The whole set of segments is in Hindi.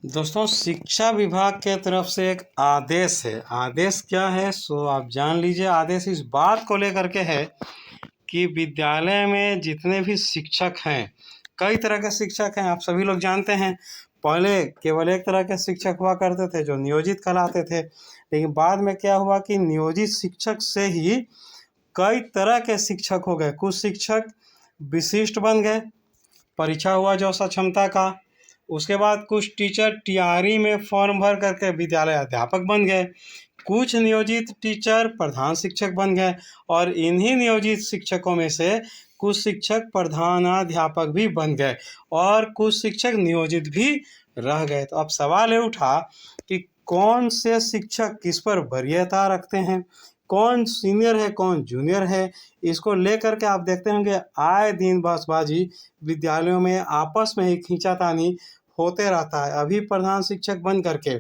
दोस्तों, शिक्षा विभाग के तरफ से एक आदेश है। आदेश क्या है सो आप जान लीजिए। आदेश इस बात को लेकर के है कि विद्यालय में जितने भी शिक्षक हैं, कई तरह के शिक्षक हैं, आप सभी लोग जानते हैं। पहले केवल एक तरह के शिक्षक हुआ करते थे जो नियोजित कहलाते थे, लेकिन बाद में क्या हुआ कि नियोजित शिक्षक से ही कई तरह के शिक्षक हो गए। कुछ शिक्षक विशिष्ट बन गए, परीक्षा हुआ जो सक्षमता का। उसके बाद कुछ टीचर टीआरई में फॉर्म भर करके विद्यालय अध्यापक बन गए। कुछ नियोजित टीचर प्रधान शिक्षक बन गए और इन्हीं नियोजित शिक्षकों में से कुछ शिक्षक प्रधानाध्यापक भी बन गए और कुछ शिक्षक नियोजित भी रह गए। तो अब सवाल ये उठा कि कौन से शिक्षक किस पर वरीयता रखते हैं, कौन सीनियर है कौन जूनियर है। इसको लेकर के आप देखते होंगे आए दिन बसबाजी विद्यालयों में आपस में ही खींचातानी होते रहता है। अभी प्रधान शिक्षक बन करके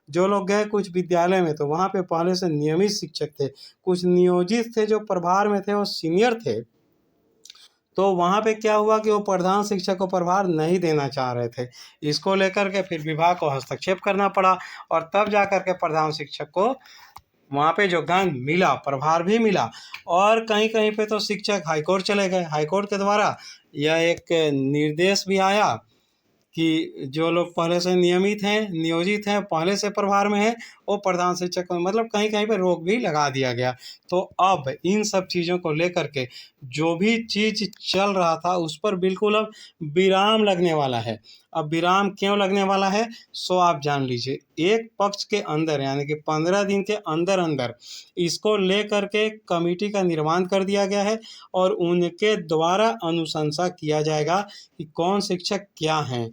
जो लोग गए कुछ विद्यालय में, तो वहाँ पे पहले से नियमित शिक्षक थे, कुछ नियोजित थे जो प्रभार में थे, वो सीनियर थे। तो वहाँ पे क्या हुआ कि वो प्रधान शिक्षक को प्रभार नहीं देना चाह रहे थे। इसको लेकर के फिर विभाग को हस्तक्षेप करना पड़ा और तब जा कर के प्रधान शिक्षक को वहाँ पे योगदान मिला, प्रभार भी मिला। और कहीं कहीं पे तो शिक्षक हाईकोर्ट चले गए। हाईकोर्ट के द्वारा यह एक निर्देश भी आया कि जो लोग पहले से नियमित हैं, नियोजित हैं, पहले से प्रभार में हैं, वो प्रधान शिक्षक मतलब कहीं कहीं पे रोक भी लगा दिया गया। तो अब इन सब चीज़ों को लेकर के जो भी चीज़ चल रहा था उस पर बिल्कुल अब विराम लगने वाला है। अब विराम क्यों लगने वाला है सो आप जान लीजिए। एक पक्ष के अंदर यानी कि 15 दिन के अंदर अंदर इसको लेकर के कमेटी का निर्माण कर दिया गया है और उनके द्वारा अनुशंसा किया जाएगा कि कौन शिक्षक क्या हैं।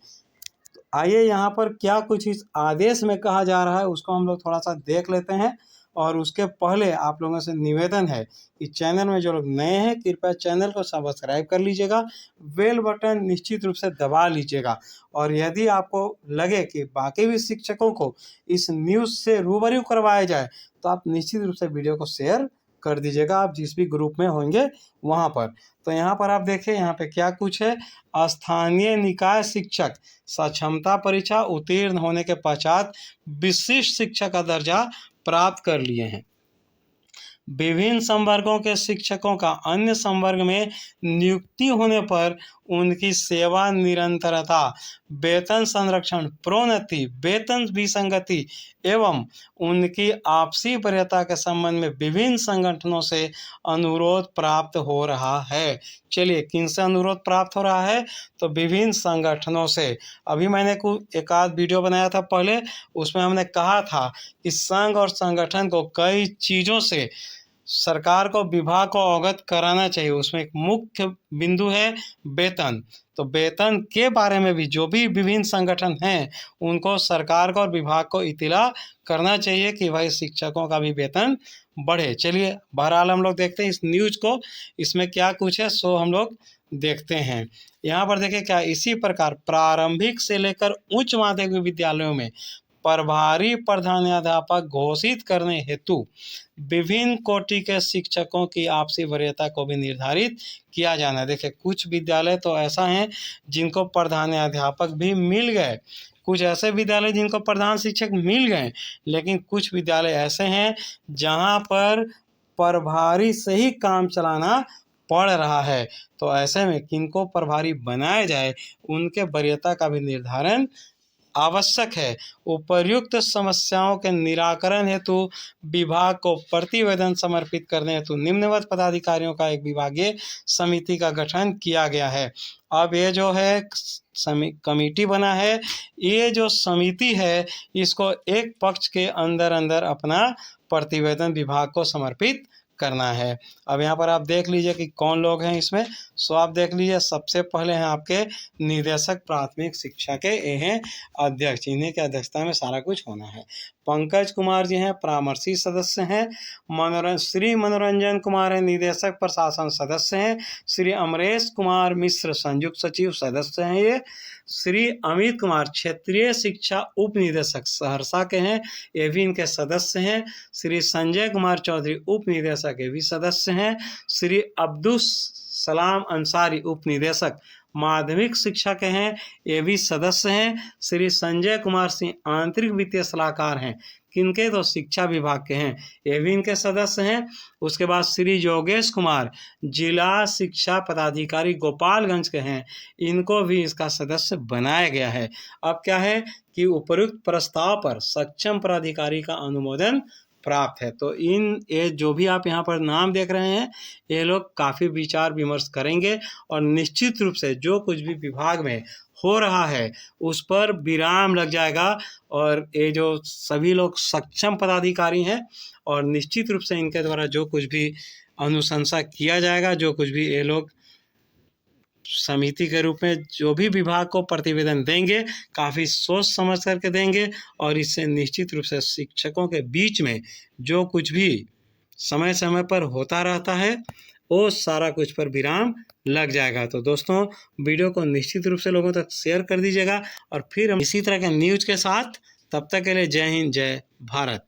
आइए यहाँ पर क्या कुछ इस आदेश में कहा जा रहा है उसको हम लोग थोड़ा सा देख लेते हैं। और उसके पहले आप लोगों से निवेदन है कि चैनल में जो लोग नए हैं कृपया चैनल को सब्सक्राइब कर लीजिएगा, बेल बटन निश्चित रूप से दबा लीजिएगा। और यदि आपको लगे कि बाकी भी शिक्षकों को इस न्यूज़ से रूबरू करवाया जाए तो आप निश्चित रूप से वीडियो को शेयर कर दीजिएगा, आप जिस भी ग्रुप में होंगे वहाँ पर। तो यहाँ पर आप देखिए यहाँ पे क्या कुछ है। स्थानीय निकाय शिक्षक सक्षमता परीक्षा उत्तीर्ण होने के पश्चात विशिष्ट शिक्षक का दर्जा प्राप्त कर लिए हैं। विभिन्न संवर्गों के शिक्षकों का अन्य संवर्ग में नियुक्ति होने पर उनकी सेवा निरंतरता, वेतन संरक्षण, प्रोन्नति, वेतन विसंगति एवं उनकी आपसी वरीयता के संबंध में विभिन्न संगठनों से अनुरोध प्राप्त हो रहा है। चलिए, किनसे अनुरोध प्राप्त हो रहा है तो विभिन्न संगठनों से। अभी मैंने एक आध वीडियो बनाया था पहले, उसमें हमने कहा था कि संघ और संगठन को कई चीज़ों से सरकार को विभाग को अवगत कराना चाहिए। उसमें एक मुख्य बिंदु है वेतन। तो वेतन के बारे में भी जो भी विभिन्न संगठन हैं उनको सरकार को और विभाग को इत्तला करना चाहिए कि भाई शिक्षकों का भी वेतन बढ़े। चलिए, बहरहाल हम लोग देखते हैं इस न्यूज़ को, इसमें क्या कुछ है सो हम लोग देखते हैं। यहाँ पर देखिए क्या, इसी प्रकार प्रारंभिक से लेकर उच्च माध्यमिक विद्यालयों में प्रभारी प्रधानाध्यापक घोषित करने हेतु विभिन्न कोटि के शिक्षकों की आपसी वरीयता को भी निर्धारित किया जाना है। देखिए, कुछ विद्यालय तो ऐसा हैं जिनको प्रधानाध्यापक भी मिल गए, कुछ ऐसे विद्यालय जिनको प्रधान शिक्षक मिल गए, लेकिन कुछ विद्यालय ऐसे हैं जहां पर प्रभारी से ही काम चलाना पड़ रहा है। तो ऐसे में किनको प्रभारी बनाया जाए उनके वरीयता का भी निर्धारण आवश्यक है। उपर्युक्त समस्याओं के निराकरण हेतु विभाग को प्रतिवेदन समर्पित करने हेतु निम्नवत पदाधिकारियों का एक विभागीय समिति का गठन किया गया है। अब ये जो है कमेटी बना है, ये जो समिति है इसको एक पक्ष के अंदर अंदर अपना प्रतिवेदन विभाग को समर्पित करना है। अब यहाँ पर आप देख लीजिए कि कौन लोग हैं इसमें। सो आप देख लीजिए, सबसे पहले हैं आपके निदेशक प्राथमिक शिक्षा के, ये हैं अध्यक्ष, इन्हीं की अध्यक्षता में सारा कुछ होना है। पंकज कुमार जी हैं परामर्शी सदस्य हैं। श्री मनोरंजन कुमार हैं निदेशक प्रशासन सदस्य हैं। श्री अमरेश कुमार मिश्र संयुक्त सचिव सदस्य हैं। ये श्री अमित कुमार क्षेत्रीय शिक्षा उप निदेशक सहरसा के हैं, ये भी इनके सदस्य हैं। श्री संजय कुमार चौधरी उप निदेशक, ये भी सदस्य हैं। श्री अब्दुल सलाम अंसारी उप निदेशक माध्यमिक शिक्षा के हैं, ये भी सदस्य हैं। श्री संजय कुमार सिंह आंतरिक वित्तीय सलाहकार हैं, किनके? तो शिक्षा विभाग के हैं, ये भी इनके सदस्य हैं। उसके बाद श्री योगेश कुमार जिला शिक्षा पदाधिकारी गोपालगंज के हैं, इनको भी इसका सदस्य बनाया गया है। अब क्या है कि उपयुक्त प्रस्ताव पर सक्षम प्राधिकारी का अनुमोदन प्राप्त है। तो ये जो भी आप यहाँ पर नाम देख रहे हैं, ये लोग काफ़ी विचार विमर्श करेंगे और निश्चित रूप से जो कुछ भी विभाग में हो रहा है उस पर विराम लग जाएगा। और ये जो सभी लोग सक्षम पदाधिकारी हैं और निश्चित रूप से इनके द्वारा जो कुछ भी अनुशंसा किया जाएगा, जो कुछ भी ये लोग समिति के रूप में जो भी विभाग को प्रतिवेदन देंगे, काफ़ी सोच समझ करके देंगे। और इससे निश्चित रूप से शिक्षकों के बीच में जो कुछ भी समय समय पर होता रहता है वो सारा कुछ पर विराम लग जाएगा। तो दोस्तों, वीडियो को निश्चित रूप से लोगों तक शेयर कर दीजिएगा और फिर हम इसी तरह के न्यूज़ के साथ, तब तक के लिए जय हिंद, जय भारत।